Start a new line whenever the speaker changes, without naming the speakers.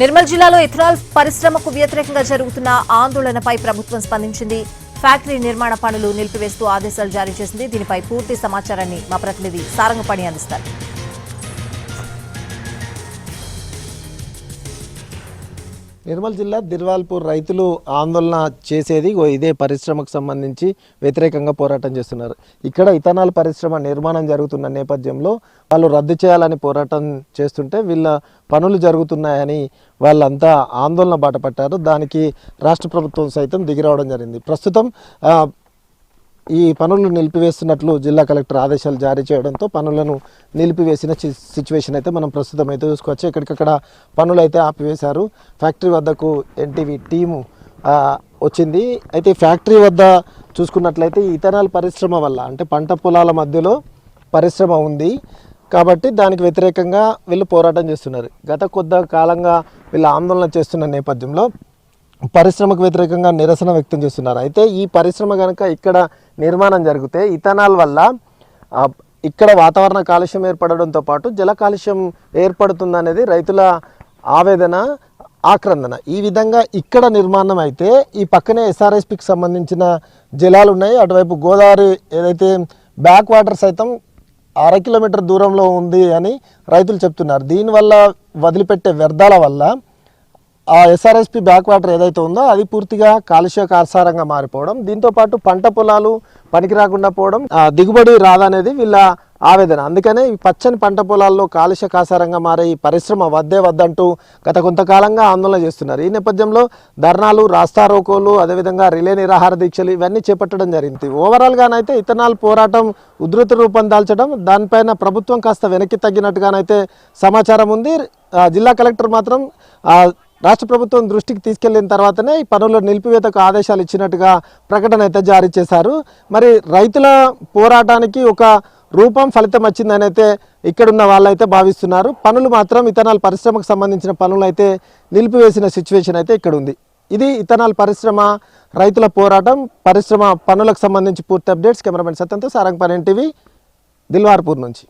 నిర్మల్ జిల్లాలో ఇథనాల్ పరిశ్రమకు వ్యతిరేకంగా జరుగుతున్న ఆందోళనపై ప్రభుత్వం స్పందించింది. ఫ్యాక్టరీ నిర్మాణ పనులు నిలిపివేస్తూ ఆదేశాలు జారీ చేసింది. దీనిపై పూర్తి సమాచారాన్ని మా ప్రతినిధి సారంగపాణి అందిస్తారు.
నిర్మల్ జిల్లా దిర్వాల్పూర్ రైతులు ఆందోళన చేసేది ఇదే పరిశ్రమకు సంబంధించి వ్యతిరేకంగా పోరాటం చేస్తున్నారు. ఇక్కడ ఇథనాల్ పరిశ్రమ నిర్మాణం జరుగుతున్న నేపథ్యంలో వాళ్ళు రద్దు చేయాలని పోరాటం చేస్తుంటే వీళ్ళ పనులు జరుగుతున్నాయని వాళ్ళంతా ఆందోళన బాటపట్టారు. దానికి రాష్ట్ర ప్రభుత్వం సైతం దిగిరావడం జరిగింది. ప్రస్తుతం ఈ పనులు నిలిపివేస్తున్నట్లు జిల్లా కలెక్టర్ ఆదేశాలు జారీ చేయడంతో పనులను నిలిపివేసిన సిచ్యువేషన్ అయితే మనం ప్రస్తుతం అయితే చూసుకోవచ్చు. ఎక్కడికక్కడ పనులు అయితే ఆపివేశారు. ఫ్యాక్టరీ వద్దకు ఎన్టీవీ టీము వచ్చింది. అయితే ఫ్యాక్టరీ వద్ద చూసుకున్నట్లయితే ఇథనాల్ పరిశ్రమ వల్ల అంటే పంట పొలాల మధ్యలో పరిశ్రమ ఉంది కాబట్టి దానికి వ్యతిరేకంగా వీళ్ళు పోరాటం చేస్తున్నారు. గత కొద్ది కాలంగా వీళ్ళు ఆందోళన చేస్తున్న నేపథ్యంలో పరిశ్రమకు వ్యతిరేకంగా నిరసన వ్యక్తం చేస్తున్నారు. అయితే ఈ పరిశ్రమ కనుక ఇక్కడ నిర్మాణం జరిగితే ఇథనాల్ వల్ల ఇక్కడ వాతావరణ కాలుష్యం ఏర్పడడంతో పాటు జల కాలుష్యం ఏర్పడుతుందనేది రైతుల ఆవేదన, ఆక్రందన. ఈ విధంగా ఇక్కడ నిర్మాణం అయితే ఈ పక్కనే ఎస్ఆర్ఎస్పికి సంబంధించిన జలాలు ఉన్నాయి. అటువైపు గోదావరి ఏదైతే బ్యాక్ వాటర్ సైతం 1/2 కిలోమీటర్ దూరంలో ఉంది అని రైతులు చెప్తున్నారు. దీనివల్ల వదిలిపెట్టే వ్యర్థాల వల్ల ఆ ఎస్ఆర్ఎస్పి బ్యాక్ వాటర్ ఏదైతే ఉందో అది పూర్తిగా కాలుష్య కాసారంగా మారిపోవడం, దీంతోపాటు పంట పొలాలు పనికి రాకుండా పోవడం, దిగుబడి రాదనేది వీళ్ళ ఆవేదన. అందుకనే ఈ పచ్చని పంట పొలాల్లో కాలుష్య కాసారంగా మారే ఈ పరిశ్రమ వద్దంటూ గత కొంతకాలంగా ఆందోళన చేస్తున్నారు. ఈ నేపథ్యంలో ధర్నాలు, రాస్తారోకోలు, అదేవిధంగా రిలే నిరాహార దీక్షలు ఇవన్నీ చేపట్టడం జరిగింది. ఓవరాల్గానైతే ఇథనాల్ పోరాటం ఉధృత రూపం దాల్చడం, దానిపైన ప్రభుత్వం కాస్త వెనక్కి తగ్గినట్టుగానైతే సమాచారం ఉంది. జిల్లా కలెక్టర్ మాత్రం రాష్ట్ర ప్రభుత్వం దృష్టికి తీసుకెళ్లిన తర్వాతనే ఈ పనుల నిలిపివేతకు ఆదేశాలు ఇచ్చినట్టుగా ప్రకటన అయితే జారీ చేశారు. మరి రైతుల పోరాటానికి ఒక రూపం, ఫలితం వచ్చిందని అయితే ఇక్కడున్న వాళ్ళైతే భావిస్తున్నారు. పనులు మాత్రం ఇథనాల్ పరిశ్రమకు సంబంధించిన పనులు అయితే నిలిపివేసిన సిచ్యువేషన్ అయితే ఇక్కడ ఉంది. ఇది ఇథనాల్ పరిశ్రమ రైతుల పోరాటం, పరిశ్రమ పనులకు సంబంధించి పూర్తి అప్డేట్స్. కెమెరామెన్ సత్యంతో సారంగపాణి, ఎన్టీవీ, దిల్వార్పూర్ నుంచి.